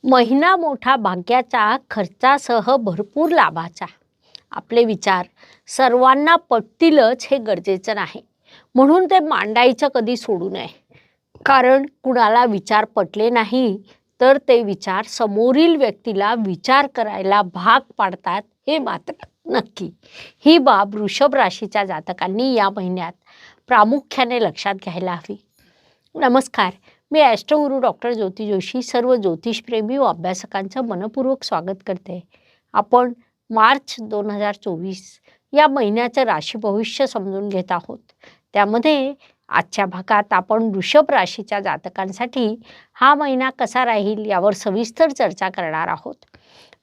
महिना मोठा भाग्याचा, खर्चासह भरपूर लाभाचा. आपले विचार सर्वांना पटतीलच हे गरजेचं नाही. म्हणून ते मांडायचं कधी सोडू नये. कारण कुणाला विचार पटले नाही तर ते विचार समोरील व्यक्तीला विचार करायला भाग पाडतात, हे मात्र नक्की. ही बाब वृषभ राशीच्या जातकांनी या महिन्यात प्रामुख्याने लक्षात घ्यायला हवी. नमस्कार, मी ॲस्ट्रोगुरू डॉक्टर ज्योती जोशी सर्व ज्योतिषप्रेमी व अभ्यासकांचं मनपूर्वक स्वागत करते. आपण मार्च 2024 या महिन्याचं राशी भविष्य समजून घेत आहोत. त्यामध्ये आजच्या भागात आपण वृषभ राशीच्या जातकांसाठी हा महिना कसा राहील यावर सविस्तर चर्चा करणार आहोत.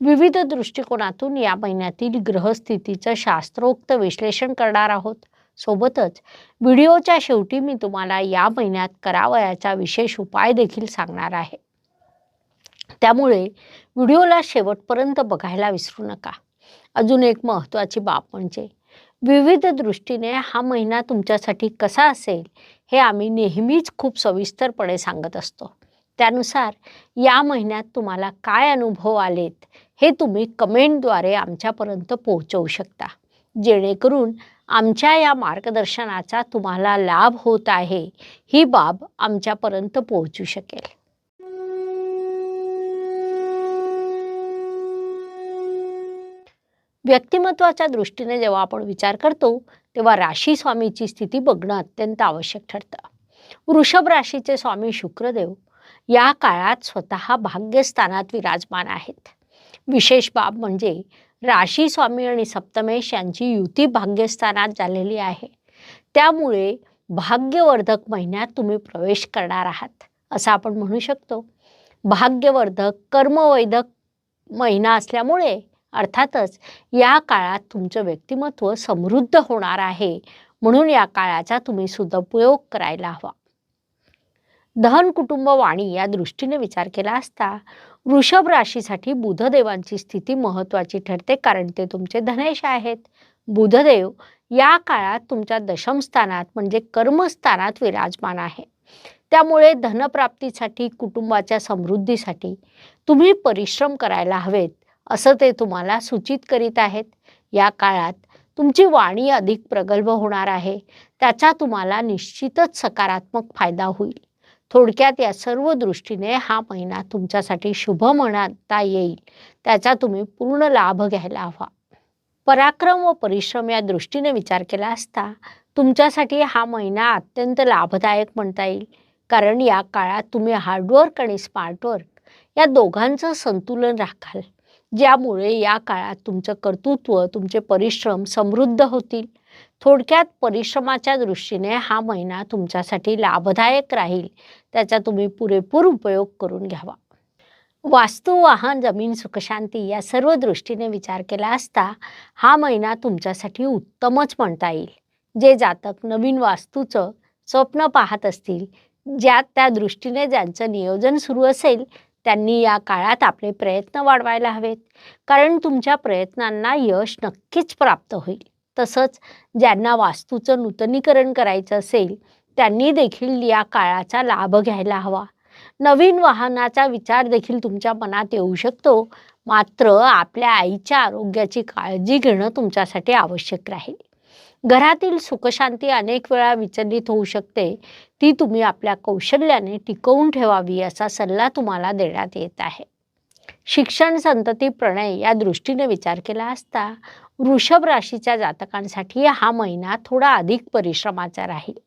विविध दृष्टिकोनातून या महिन्यातील ग्रहस्थितीचं शास्त्रोक्त विश्लेषण करणार आहोत. सोबतच व्हिडिओच्या शेवटी मी तुम्हाला या महिन्यात करावयाचा विशेष उपाय देखील सांगणार आहे. त्यामुळे व्हिडिओला शेवटपर्यंत बघायला विसरू नका. अजून एक महत्त्वाची बाब म्हणजे विविध दृष्टीने हा महिना तुमच्यासाठी कसा असेल हे आम्ही नेहमीच खूप सविस्तरपणे सांगत असतो. त्यानुसार या महिन्यात तुम्हाला काय अनुभव आलेत हे तुम्ही कमेंटद्वारे आमच्यापर्यंत पोहोचवू शकता, जेणेकरून आमच्या या मार्गदर्शनाचा तुम्हाला लाभ होत आहे ही बाब आमच्यापर्यंत पोहोचू शकेल. व्यक्तिमत्वाच्या दृष्टीने जेव्हा आपण विचार करतो तेव्हा राशी स्वामीची स्थिती बघणं अत्यंत आवश्यक ठरतं. वृषभ राशीचे स्वामी शुक्रदेव या काळात स्वतः भाग्यस्थानात विराजमान आहेत. विशेष बाब म्हणजे राशी स्वामी आणि सप्तमेश यांची युती भाग्यस्थानात झालेली आहे. त्यामुळे भाग्यवर्धक महिन्यात तुम्ही प्रवेश करणार आहात असं आपण म्हणू शकतो. भाग्यवर्धक कर्मवैधक महिना असल्यामुळे अर्थातच या काळात तुमचं व्यक्तिमत्व समृद्ध होणार आहे. म्हणून या काळाचा तुम्ही सदुपयोग करायला हवा. धन कुटुंब वाणी या दृष्टीने विचार केला असता वृषभ राशीसाठी बुधदेवांची स्थिती महत्त्वाची ठरते, कारण ते तुमचे धनेश आहेत. बुधदेव या काळात तुमच्या दशम स्थानात म्हणजे कर्मस्थानात विराजमान आहे. त्यामुळे धनप्राप्तीसाठी कुटुंबाच्या समृद्धीसाठी तुम्ही परिश्रम करायला हवेत असं ते तुम्हाला सूचित करीत आहेत. या काळात तुमची वाणी अधिक प्रगल्भ होणार आहे. त्याचा तुम्हाला निश्चितच सकारात्मक फायदा होईल. थोडक्यात या सर्व दृष्टीने हा महिना तुमच्यासाठी शुभ म्हणता येईल. त्याचा तुम्ही पूर्ण लाभ घ्यायला हवा. पराक्रम व परिश्रम या दृष्टीने विचार केला असता तुमच्यासाठी हा महिना अत्यंत लाभदायक म्हणता येईल. कारण या काळात तुम्ही हार्डवर्क आणि स्मार्टवर्क या दोघांचं संतुलन राखाल, ज्यामुळे या काळात तुमचं कर्तृत्व तुमचे परिश्रम समृद्ध होतील. थोडक्यात परिश्रमाच्या दृष्टीने हा महिना तुमच्यासाठी लाभदायक राहील. त्याचा तुम्ही पुरेपूर उपयोग करून घ्यावा. वास्तू वाहन जमीन सुखशांती या सर्व दृष्टीने विचार केला असता हा महिना तुमच्यासाठी उत्तमच म्हणता येईल. जे जातक नवीन वास्तूचं स्वप्न पाहत असतील, त्या दृष्टीने ज्यांचं नियोजन सुरू असेल त्यांनी या काळात आपले प्रयत्न वाढवायला हवेत. कारण तुमच्या प्रयत्नांना यश नक्कीच प्राप्त होईल. तसंच ज्यांना वास्तूचं नूतनीकरण करायचं असेल त्यांनी देखील या काळाचा लाभ घ्यायला हवा. नवीन वाहनाचा विचार देखील तुमच्या मनात येऊ शकतो. मात्र आपल्या आईच्या आरोग्याची काळजी घेणं तुमच्यासाठी आवश्यक राहील. घरातील सुखशांती अनेक वेळा विचलित होऊ शकते. ती तुम्ही आपल्या कौशल्याने टिकवून ठेवावी असा सल्ला तुम्हाला देण्यात येत आहे. शिक्षण संतती प्रणय या दृष्टीने विचार केला असता वृषभ राशीच्या जातकांसाठी हा महिना थोडा अधिक परिश्रमाचा राहील.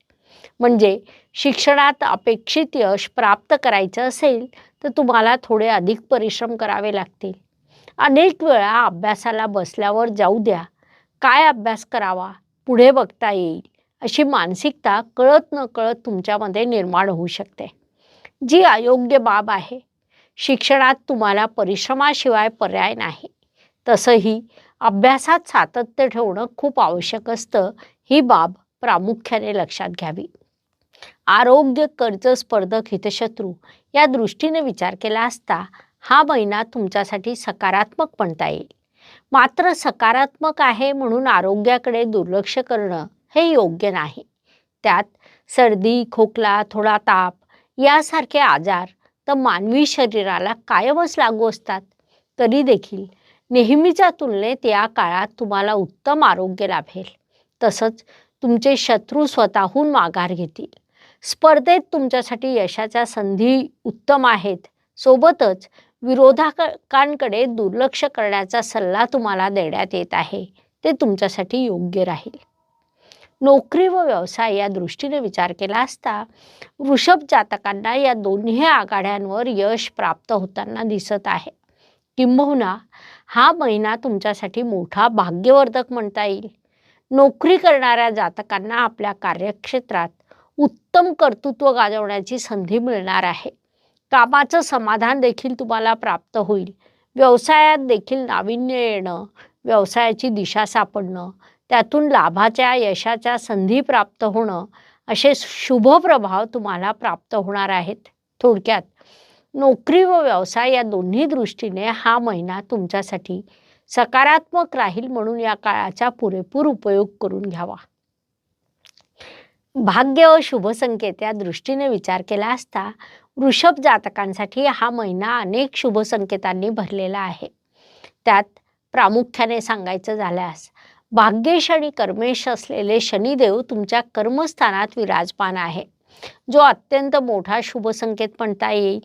म्हणजे शिक्षणात अपेक्षित यश प्राप्त करायचं असेल तर तुम्हाला थोडे अधिक परिश्रम करावे लागतील. अनेक वेळा अभ्यासाला बसल्यावर जाऊ द्या, काय अभ्यास करावा, पुढे बघता येईल अशी मानसिकता कळत नकळत तुमच्यामध्ये निर्माण होऊ शकते, जी अयोग्य बाब आहे. शिक्षणात तुम्हाला परिश्रमाशिवाय पर्याय नाही. तसंही अभ्यासात सातत्य ठेवणं खूप आवश्यक असतं. ही बाब प्रामुख्याने लक्षात घ्यावी. आरोग्य कर्ज स्पर्धक हितशत्रू या दृष्टीने विचार केला असता हा महिना तुमच्यासाठी सकारात्मक म्हणता येईल. मात्र सकारात्मक आहे म्हणून आरोग्याकडे दुर्लक्ष करणं हे योग्य नाही. त्यात सर्दी खोकला थोडा ताप यासारखे आजार तर मानवी शरीराला कायमच लागू असतात. तरी देखील नेहमीच्या तुलनेत या काळात तुम्हाला उत्तम आरोग्य लाभेल. तसंच तुमचे शत्रू स्वतःहून माघार घेतील. स्पर्धेत तुमच्यासाठी यशाच्या संधी उत्तम आहेत. सोबतच विरोधकांकडे दुर्लक्ष करण्याचा सल्ला तुम्हाला देण्यात येत आहे. ते तुमच्यासाठी योग्य राहील. नोकरी व व्यवसाय या दृष्टीने विचार केला असता वृषभ जातकांना या दोन्ही आघाड्यांवर यश प्राप्त होताना दिसत आहे. किंबहुना हा महिना तुमच्यासाठी मोठा भाग्यवर्धक म्हणता येईल. नोकरी करणाऱ्या जातकांना आपल्या कार्यक्षेत्रात उत्तम कर्तृत्व गाजवण्याची संधी मिळणार आहे. कामाचं समाधान देखील तुम्हाला प्राप्त होईल. व्यवसायात देखील नाविन्य येणं, व्यवसायाची दिशा सापडणं, त्यातून लाभाच्या यशाच्या संधी प्राप्त होणं असे शुभ प्रभाव तुम्हाला प्राप्त होणार आहेत. थोडक्यात नोकरी व व्यवसाय या दोन्ही दृष्टीने हा महिना तुमच्यासाठी सकारात्मक राहील, म्हणून या काळाचा पुरेपूर उपयोग करून घ्यावा. भाग्य व शुभ संकेत या दृष्टीने विचार केला असता वृषभ जातकांसाठी हा महिना अनेक शुभ संकेतांनी भरलेला आहे. त्यात प्रामुख्याने सांगायचं झाल्यास भाग्येश आणि कर्मेश असलेले शनिदेव तुमच्या कर्मस्थानात विराजमान आहे, जो अत्यंत मोठा शुभ संकेत म्हणता येईल.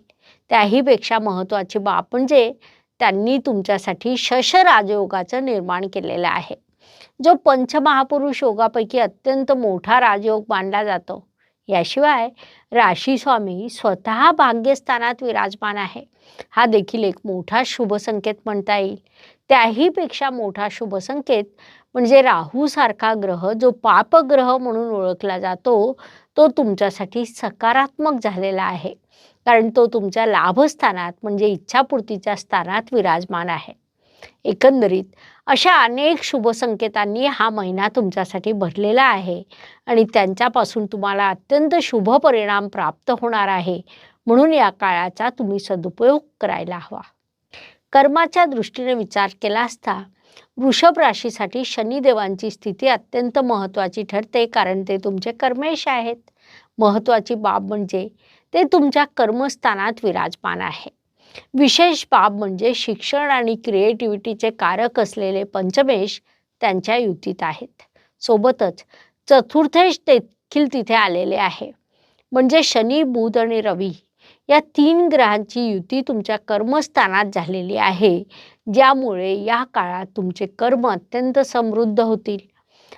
त्याहीपेक्षा महत्त्वाची बाब म्हणजे त्यांनी तुमच्यासाठी शश राजयोगाचं निर्माण केलेलं आहे, जो पंचमहापुरुष योगापैकी अत्यंत मोठा राजयोग मानला जातो. याशिवाय राशी स्वामी स्वतः भाग्यस्थानात विराजमान आहे. हा देखील एक मोठा शुभ संकेत म्हणता येईल. त्याहीपेक्षा मोठा शुभ संकेत म्हणजे राहू सारखा ग्रह, जो पापग्रह म्हणून ओळखला जातो, तो तुमच्यासाठी सकारात्मक झालेला आहे, कारण तो तुमच्या लाभस्थानात म्हणजे इच्छापूर्तीच्या स्थानात विराजमान आहे. एकंदरीत अशा अनेक शुभ संकेतांनी हा महिना तुमच्यासाठी भरलेला आहे आणि त्यांच्यापासून तुम्हाला अत्यंत शुभ परिणाम प्राप्त होणार आहे. म्हणून या काळाचा तुम्ही सदुपयोग करायला हवा. कर्माच्या दृष्टीने विचार केला असता वृषभ राशीसाठी शनिदेवांची स्थिती अत्यंत महत्त्वाची ठरते, कारण ते तुमचे कर्मेश आहेत. महत्त्वाची बाब म्हणजे ते तुमच्या कर्मस्थानात विराजमान आहे. विशेष बाब म्हणजे शिक्षण आणि क्रिएटिव्हिटीचे कारक असलेले पंचमेश त्यांच्या युतीत आहेत. सोबतच चतुर्थेश देखील तिथे आलेले आहे. म्हणजे शनी, बुध आणि रवी या 3 ग्रहांची युती तुमच्या कर्मस्थानात झालेली आहे, ज्यामुळे या काळात तुमचे कर्म अत्यंत समृद्ध होतील.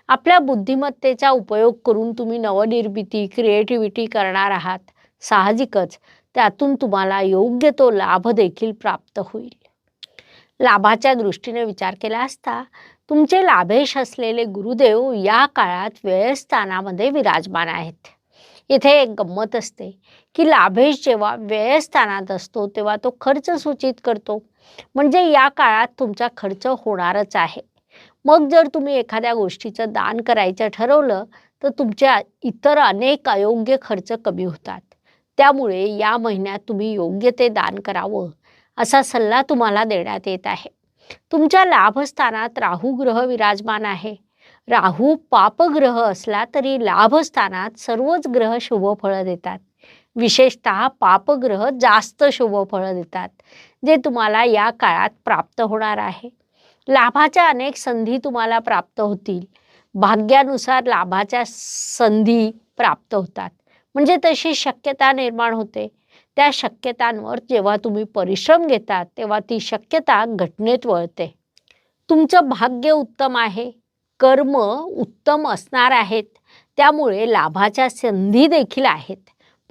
आपल्या बुद्धिमत्तेचा उपयोग करून तुम्ही नवनिर्मिती, क्रिएटिव्हिटी करणार आहात. साहजिकच त्यातून तुम्हाला योग्य तो लाभ देखील प्राप्त होईल. लाभाच्या दृष्टीने विचार केला असता तुमचे लाभेश असलेले गुरुदेव या काळात व्ययस्थानामध्ये विराजमान आहेत. इथे एक गंमत असते की लाभेश जेव्हा व्ययस्थानात असतो तेव्हा तो खर्च सूचित करतो, म्हणजे या काळात तुमचा खर्च होणारच आहे. मग जर तुम्ही एखाद्या गोष्टीचं दान करायचं ठरवलं तर तुमचे इतर अनेक अयोग्य खर्च कमी होतात. त्यामुळे या महिन्यात तुम्ही योग्य ते दान करावं असा सल्ला तुम्हाला देण्यात येत आहे. तुमच्या लाभस्थानात राहू ग्रह विराजमान आहे. राहू पापग्रह असला तरी लाभस्थानात सर्वच ग्रह शुभ फळं देतात. विशेषतः पापग्रह जास्त शुभ फळं देतात, जे तुम्हाला या काळात प्राप्त होणार आहे. लाभाच्या अनेक संधी तुम्हाला प्राप्त होतील. भाग्यानुसार लाभाच्या संधी प्राप्त होतात, म्हणजे तशी शक्यता निर्माण होते. त्या शक्यतांवर जेव्हा तुम्ही परिश्रम घेतात तेव्हा ती शक्यता घटनेत वळते. तुमचं भाग्य उत्तम आहे, कर्म उत्तम असणार आहेत, त्यामुळे लाभाच्या संधी देखील आहेत.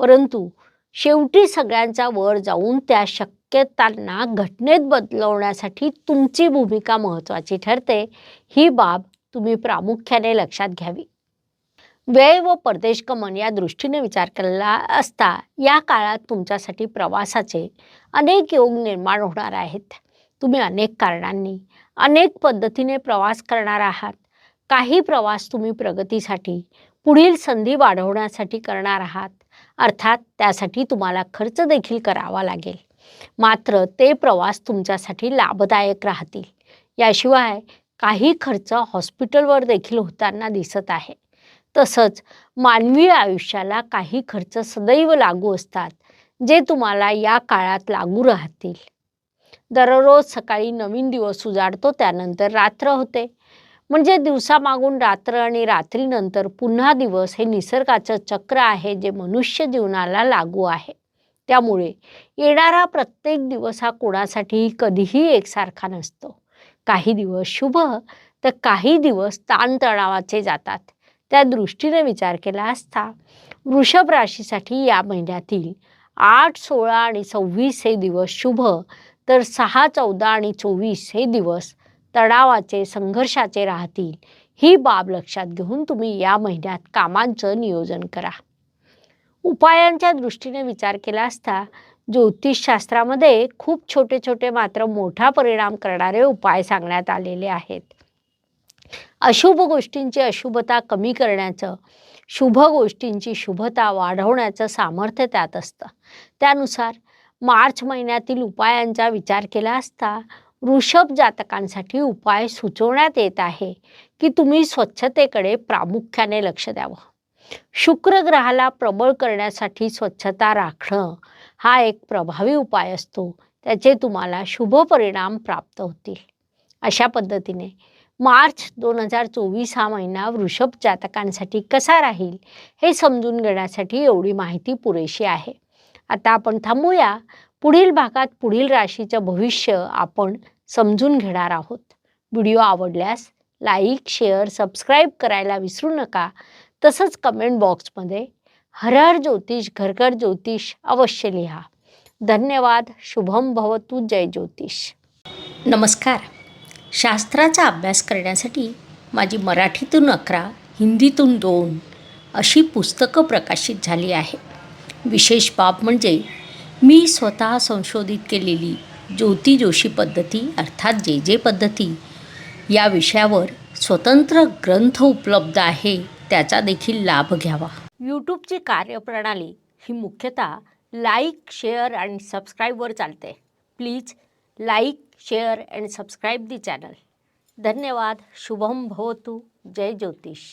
परंतु शेवटी सगळ्यांचा वर जाऊन त्या शक्यतांना घटनेत बदलवण्यासाठी तुमची भूमिका महत्त्वाची ठरते. ही बाब तुम्ही प्रामुख्याने लक्षात घ्यावी. व्यय व परदेश गमन या दृष्टीने विचार केला असता या काळात तुमच्यासाठी प्रवासाचे अनेक योग निर्माण होणार आहेत. तुम्ही अनेक कारणांनी अनेक पद्धतीने प्रवास करणार आहात. काही प्रवास तुम्ही प्रगतीसाठी, पुढील संधी वाढवण्यासाठी करणार आहात. अर्थात त्यासाठी तुम्हाला खर्च देखील करावा लागेल, मात्र ते प्रवास तुमच्यासाठी लाभदायक राहतील. याशिवाय काही खर्च हॉस्पिटलवर देखील होताना दिसत आहे. तसंच मानवी आयुष्याला काही खर्च सदैव लागू असतात, जे तुम्हाला या काळात लागू राहतील. दररोज सकाळी नवीन दिवस उजाडतो, त्यानंतर रात्र होते. म्हणजे दिवसामागून रात्र आणि रात्रीनंतर पुन्हा दिवस हे निसर्गाचं चक्र आहे, जे मनुष्य जीवनाला लागू आहे. त्यामुळे येणारा प्रत्येक दिवस हा कोणासाठीही कधीही एकसारखा नसतो. काही दिवस शुभ तर काही दिवस ताणतणावाचे जातात. त्या दृष्टीने विचार केला असता वृषभ राशीसाठी या महिन्यातील 8, 16 आणि 26 हे दिवस शुभ, तर 6, 14 आणि 24 हे दिवस तणावाचे, संघर्षाचे राहतील. ही बाब लक्षात घेऊन तुम्ही या महिन्यात कामांचं नियोजन करा. उपायांच्या दृष्टीने विचार केला असता ज्योतिषशास्त्रामध्ये खूप छोटे छोटे मात्र मोठा परिणाम करणारे उपाय सांगण्यात आलेले आहेत. अशुभ गोष्टींची अशुभता कमी करण्याचं, शुभ गोष्टींची शुभता वाढवण्याचं सामर्थ्य त्यात असतं. त्यानुसार मार्च महिन्यातील उपायांचा विचार केला असता वृषभ जातकांसाठी उपाय सुचवण्यात येत आहे की तुम्ही स्वच्छतेकडे प्रामुख्याने लक्ष द्यावं. शुक्र ग्रहाला प्रबळ करण्यासाठी स्वच्छता राखणं हा एक प्रभावी उपाय असतो. त्याचे तुम्हाला शुभ परिणाम प्राप्त होतील. अशा पद्धतीने मार्च 2024 हा महिना वृषभ जातकांसाठी कसा राहील हे समजून घेण्यासाठी एवढी माहिती पुरेशी आहे. आता आपण थांबूया. पुढील भागात पुढील राशीचं भविष्य आपण समजून घेणार आहोत. व्हिडिओ आवडल्यास लाईक, शेअर, सबस्क्राईब करायला विसरू नका. तसंच कमेंट बॉक्समध्ये हर हर ज्योतिष, घर घर ज्योतिष अवश्य लिहा. धन्यवाद. शुभम भवतु. जय ज्योतिष. नमस्कार. शास्त्राचा अभ्यास करण्यासाठी माझी मराठीतून 11, हिंदीतून 2 अशी पुस्तकं प्रकाशित झाली आहे. विशेष बाब म्हणजे मी स्वतः संशोधित केलेली ज्योती जोशी पद्धती अर्थात जे पद्धती या विषयावर स्वतंत्र ग्रंथ उपलब्ध आहे. त्याचा देखील लाभ घ्यावा. यूट्यूबची कार्यप्रणाली ही मुख्यतः लाईक, शेअर आणि सबस्क्राईबवर चालते. Please like, share and subscribe the channel. धन्यवाद. शुभम भवतु. जय ज्योतिष.